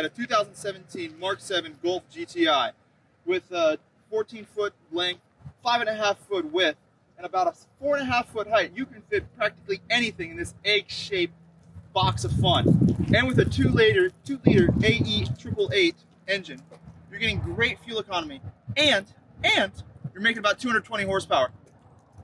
got a 2017 Mk7 GTI with a 14-foot length, 5.5-foot width, and about a 4.5-foot height. You can fit practically anything in this egg-shaped box of fun. And with a 2-liter AE 888 engine, you're getting great fuel economy, and you're making about 220 horsepower.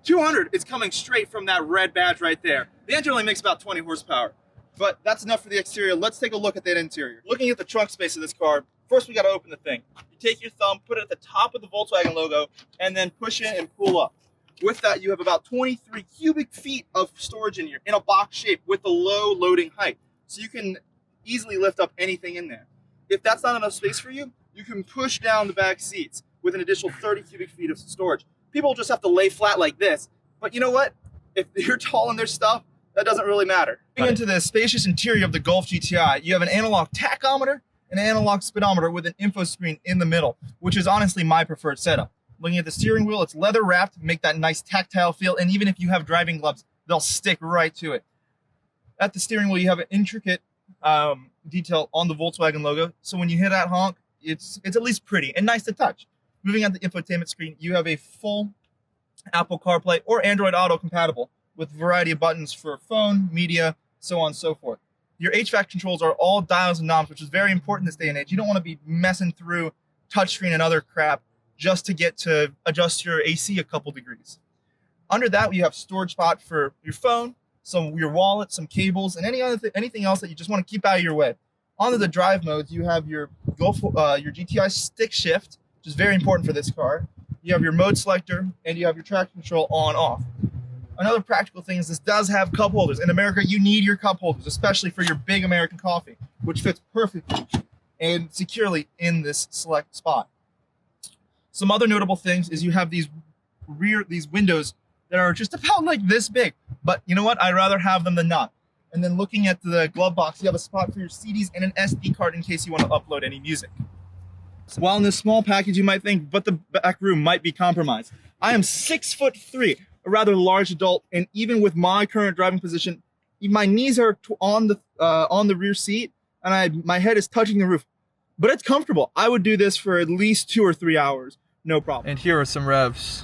200 is coming straight from that red badge right there. The engine only makes about 20 horsepower, but that's enough for the exterior. Let's take a look at that interior. Looking at the trunk space of this car, first we got to open the thing. You take your thumb, put it at the top of the Volkswagen logo, and then push it and pull up. With that, you have about 23 cubic feet of storage in here in a box shape with a low loading height. So you can easily lift up anything in there. If that's not enough space for you, you can push down the back seats with an additional 30 cubic feet of storage. People just have to lay flat like this. But you know what? If you're tall in their stuff, that doesn't really matter. Getting into the spacious interior of the Golf GTI, you have an analog tachometer and an analog speedometer with an info screen in the middle, which is honestly my preferred setup. Looking at the steering wheel, it's leather wrapped, make that nice tactile feel, and even if you have driving gloves, they'll stick right to it. At the steering wheel, you have an intricate detail on the Volkswagen logo, so when you hit that honk, it's at least pretty and nice to touch. Moving on the infotainment screen, you have a full Apple CarPlay or Android Auto compatible with a variety of buttons for phone, media, so on and so forth. Your HVAC controls are all dials and knobs, which is very important this day and age. You don't want to be messing through touchscreen and other crap just to get to adjust your AC a couple degrees. Under that, you have storage spot for your phone, your wallet, some cables, and anything else that you just want to keep out of your way. Onto the drive modes, you have your GTI stick shift, which is very important for this car. You have your mode selector, and you have your traction control on/off. Another practical thing is this does have cup holders. In America, you need your cup holders, especially for your big American coffee, which fits perfectly and securely in this select spot. Some other notable things is you have these windows that are just about like this big, but you know what? I'd rather have them than not. And then looking at the glove box, you have a spot for your CDs and an SD card in case you want to upload any music. While in this small package, you might think, but the back room might be compromised. I am 6'3", a rather large adult, and even with my current driving position, my knees are on the rear seat, and my head is touching the roof. But it's comfortable. I would do this for at least 2 or 3 hours, no problem. And here are some revs.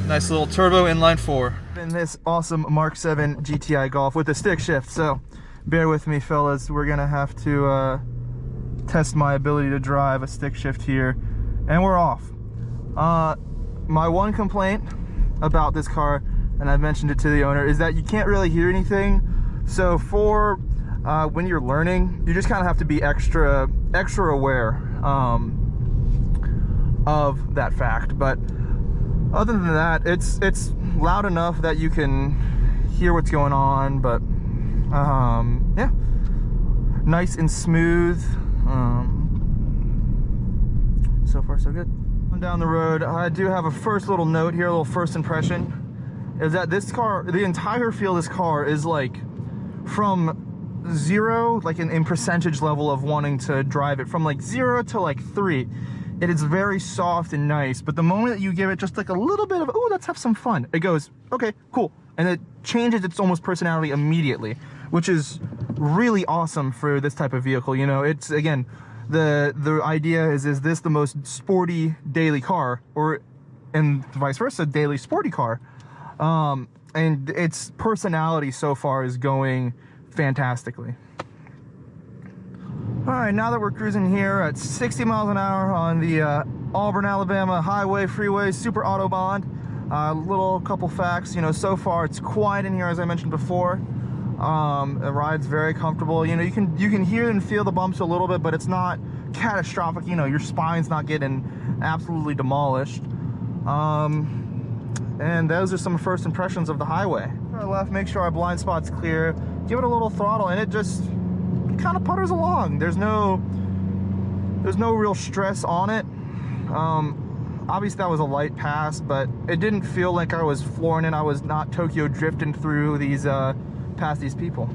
Nice little turbo inline 4. In this awesome Mk7 GTI Golf with a stick shift, so bear with me, fellas. We're gonna have to test my ability to drive a stick shift here, and we're off. My one complaint about this car, and I've mentioned it to the owner, is that you can't really hear anything. So for when you're learning, you just kind of have to be extra aware of that fact. But other than that, it's loud enough that you can hear what's going on. But yeah, nice and smooth. So far so good. Down the road, I do have a first little note here, a little first impression, is that this car, the entire feel of this car is like from 0, like in percentage level of wanting to drive it, from like 0 to like 3. It is very soft and nice, but the moment that you give it just like a little bit of, oh, let's have some fun, it goes, okay, cool. And it changes its almost personality immediately, which is really awesome for this type of vehicle. You know, it's, again, the idea is this the most sporty daily car, and vice versa, daily sporty car? And its personality so far is going fantastically. All right, now that we're cruising here at 60 miles an hour on the Auburn, Alabama highway, freeway, super Autobahn, little couple facts. You know, so far it's quiet in here, as I mentioned before. The ride's very comfortable. You know, you can hear and feel the bumps a little bit, but it's not catastrophic. You know, your spine's not getting absolutely demolished. And those are some first impressions of the highway. Left, make sure our blind spot's clear. Give it a little throttle, and it just kind of putters along. There's no real stress on it. Obviously that was a light pass, but it didn't feel like I was flooring it. I was not Tokyo drifting through these past these people,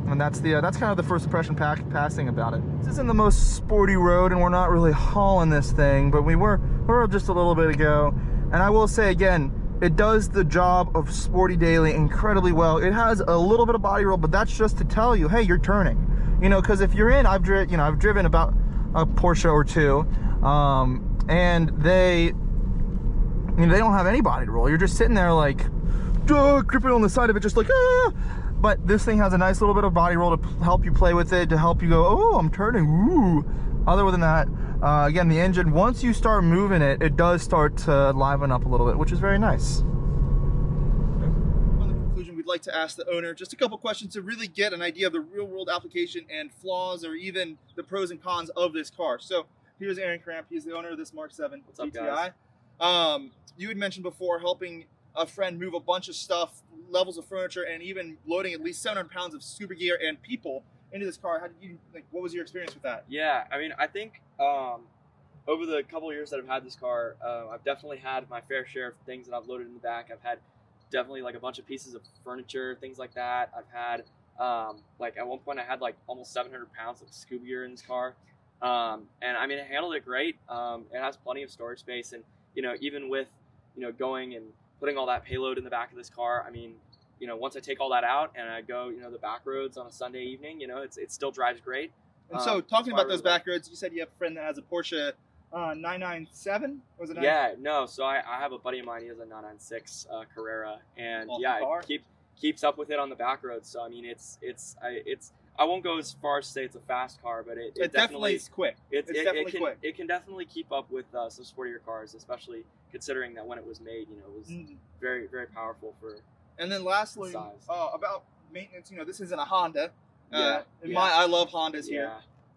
and that's kind of the first impression passing about it. This isn't the most sporty road, and we're not really hauling this thing, but we're just a little bit ago. And I will say again, it does the job of sporty daily incredibly well. It has a little bit of body roll, but that's just to tell you, hey, you're turning. You know, because if you're in, I've driven about a Porsche or two, and they don't have any body roll. You're just sitting there like, gripping on the side of it, just like, ah. But this thing has a nice little bit of body roll to help you play with it, to help you go, oh, I'm turning, ooh. Other than that, again, the engine, once you start moving it, it does start to liven up a little bit, which is very nice. On the conclusion, we'd like to ask the owner just a couple questions to really get an idea of the real-world application and flaws, or even the pros and cons of this car. So here's Aaron Cramp. He's the owner of this Mk7 GTI. You had mentioned before helping a friend move a bunch of stuff, levels of furniture, and even loading at least 700 pounds of scuba gear and people into this car. How did you, like, what was your experience with that? Yeah, I mean, I think over the couple of years that I've had this car, I've definitely had my fair share of things that I've loaded in the back. I've had definitely like a bunch of pieces of furniture, things like that. I've had like at one point I had like almost 700 pounds of scuba gear in this car, and I mean, it handled it great. It has plenty of storage space, and even with going and putting all that payload in the back of this car, I mean, once I take all that out and I go, the back roads on a Sunday evening, it still drives great. And so, talking about those back roads, you said you have a friend that has a Porsche 997. Was it? Yeah, no. So I have a buddy of mine. He has a 996 Carrera, and it keeps up with it on the back roads. So I mean, it's I won't go as far as to say it's a fast car, but it definitely is quick. It's definitely quick. It can definitely keep up with some sportier cars, especially considering that when it was made, it was very, very powerful for. And then lastly, about maintenance, this isn't a Honda. I love Hondas here.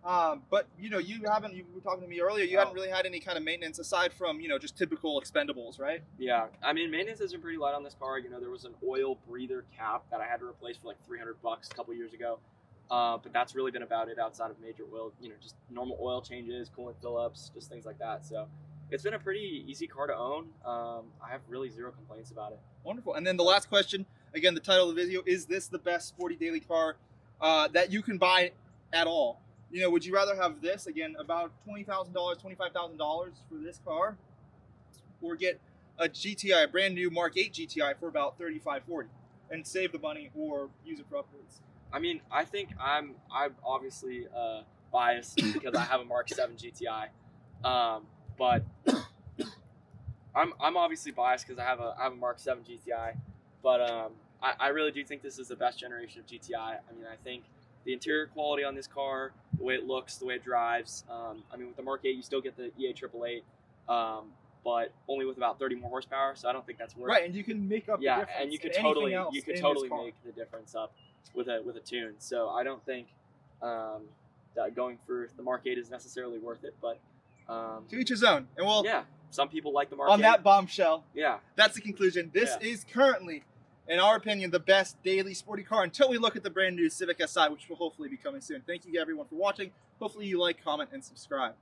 But you were talking to me earlier, you hadn't really had any kind of maintenance aside from, just typical expendables, right? Yeah. I mean, maintenance has been pretty light on this car. There was an oil breather cap that I had to replace for like $300 a couple years ago. But that's really been about it outside of major oil, just normal oil changes, coolant fill-ups, just things like that. So it's been a pretty easy car to own. I have really zero complaints about it. Wonderful. And then the last question, again, the title of the video, is this the best sporty daily car that you can buy at all? Would you rather have this, again, about $20,000, $25,000 for this car, or get a GTI, a brand new Mark 8 GTI for about $35,000, $40,000 and save the money or use it for upgrades? I mean, I think I'm obviously biased because I have a Mk7 GTI, but I'm obviously biased because I have a Mk7 GTI, but I really do think this is the best generation of GTI. I mean, I think the interior quality on this car, the way it looks, the way it drives. I mean, with the Mark 8, you still get the EA 888, but only with about 30 more horsepower. So I don't think that's worth. Right, and you can make up the difference. And you could totally make the difference up with a tune. So I don't think that going for the Mark 8 is necessarily worth it. But to each his own. And some people like the Mark 8. On that bombshell, yeah, that's the conclusion. This is currently, in our opinion, the best daily sporty car until we look at the brand new Civic Si, which will hopefully be coming soon. Thank you everyone for watching. Hopefully you like, comment, and subscribe.